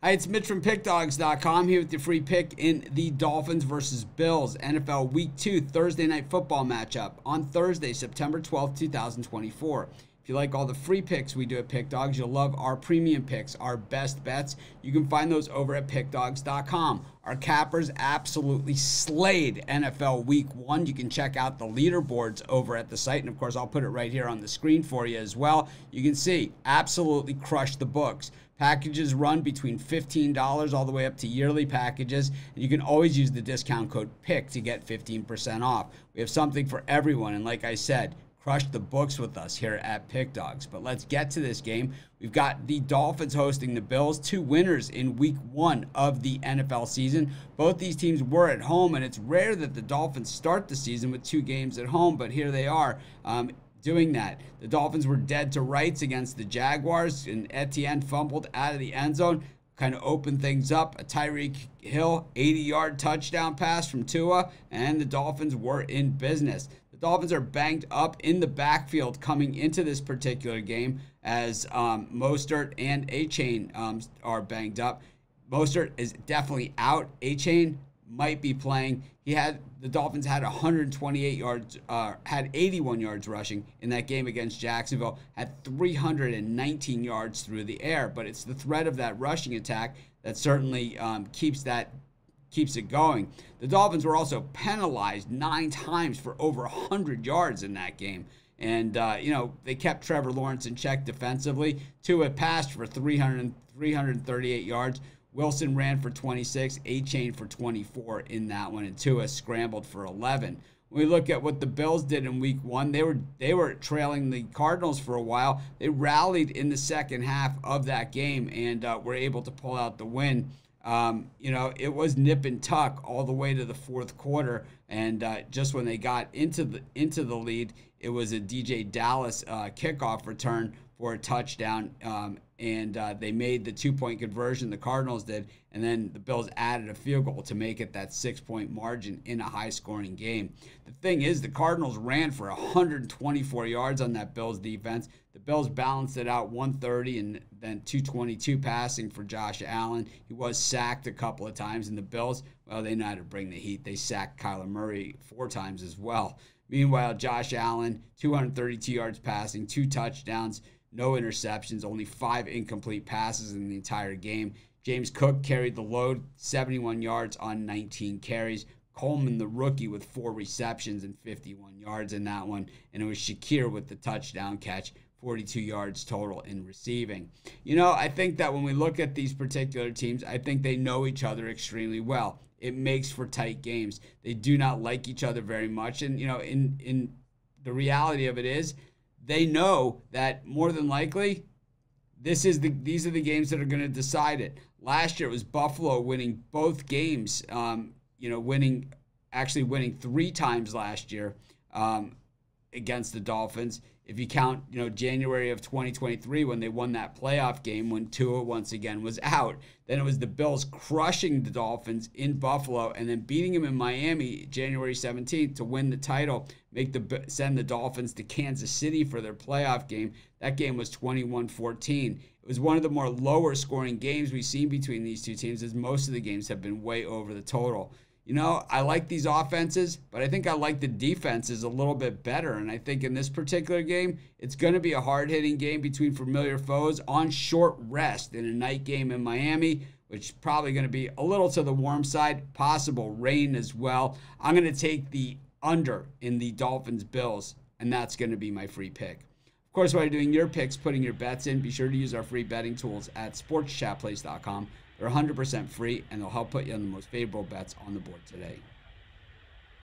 Hi, it's Mitch from PickDogs.com here with your free pick in the Dolphins versus Bills NFL Week 2 Thursday Night Football matchup on Thursday, September 12th, 2024. If you like all the free picks we do at PickDogs, you'll love our premium picks, our best bets. You can find those over at PickDogs.com. Our cappers absolutely slayed NFL Week 1. You can check out the leaderboards over at the site. And, of course, I'll put it right here on the screen for you as well. You can see absolutely crushed the books. Packages run between $15 all the way up to yearly packages. And you can always use the discount code PICK to get 15% off. We have something for everyone. And like I said, crush the books with us here at PickDogs. But let's get to this game. We've got the Dolphins hosting the Bills, two winners in Week 1 of the NFL season. Both these teams were at home, and it's rare that the Dolphins start the season with two games at home, but here they are. Doing that. The Dolphins were dead to rights against the Jaguars, and Etienne fumbled out of the end zone, kind of opened things up. A Tyreek Hill 80-yard touchdown pass from Tua, and the Dolphins were in business. The Dolphins are banged up in the backfield coming into this particular game as Mostert and Achane are banged up. Mostert is definitely out. Achane might be playing. The Dolphins had 128 yards, had 81 yards rushing in that game against Jacksonville, had 319 yards through the air. But it's the threat of that rushing attack that certainly keeps it going. The Dolphins were also penalized 9 times for over 100 yards in that game. And, they kept Trevor Lawrence in check defensively. Tua passed for 338 yards. Wilson ran for 26, Achane for 24 in that one, and Tua scrambled for 11. When we look at what the Bills did in Week 1, they were trailing the Cardinals for a while. They rallied in the second half of that game and were able to pull out the win. It was nip and tuck all the way to the fourth quarter, and just when they got into the lead, it was a DJ Dallas kickoff return for a touchdown, and they made the 2-point conversion, the Cardinals did, and then the Bills added a field goal to make it that 6-point margin in a high-scoring game. The thing is, the Cardinals ran for 124 yards on that Bills defense. The Bills balanced it out 130 and then 222 passing for Josh Allen. He was sacked a couple of times, and the Bills, well, they know how to bring the heat. They sacked Kyler Murray 4 times as well. Meanwhile, Josh Allen, 232 yards passing, 2 touchdowns, no interceptions, only 5 incomplete passes in the entire game. James Cook carried the load, 71 yards on 19 carries. Coleman, the rookie, with 4 receptions and 51 yards in that one. And it was Shakir with the touchdown catch, 42 yards total in receiving. I think that when we look at these particular teams, I think they know each other extremely well. It makes for tight games. They do not like each other very much. And, in the reality of it is, they know that more than likely, these are the games that are going to decide it. Last year, it was Buffalo winning both games, winning 3 times last year against the Dolphins. If you count, January of 2023 when they won that playoff game when Tua once again was out. Then it was the Bills crushing the Dolphins in Buffalo and then beating them in Miami January 17th to win the title, send the Dolphins to Kansas City for their playoff game. That game was 21-14. It was one of the more lower scoring games we've seen between these two teams, as most of the games have been way over the total. I like these offenses, but I think I like the defenses a little bit better. And I think in this particular game, it's going to be a hard-hitting game between familiar foes on short rest in a night game in Miami, which is probably going to be a little to the warm side, possible rain as well. I'm going to take the under in the Dolphins-Bills, and that's going to be my free pick. Of course, while you're doing your picks, putting your bets in, be sure to use our free betting tools at sportschatplace.com. They're 100% free, and they'll help put you on the most favorable bets on the board today.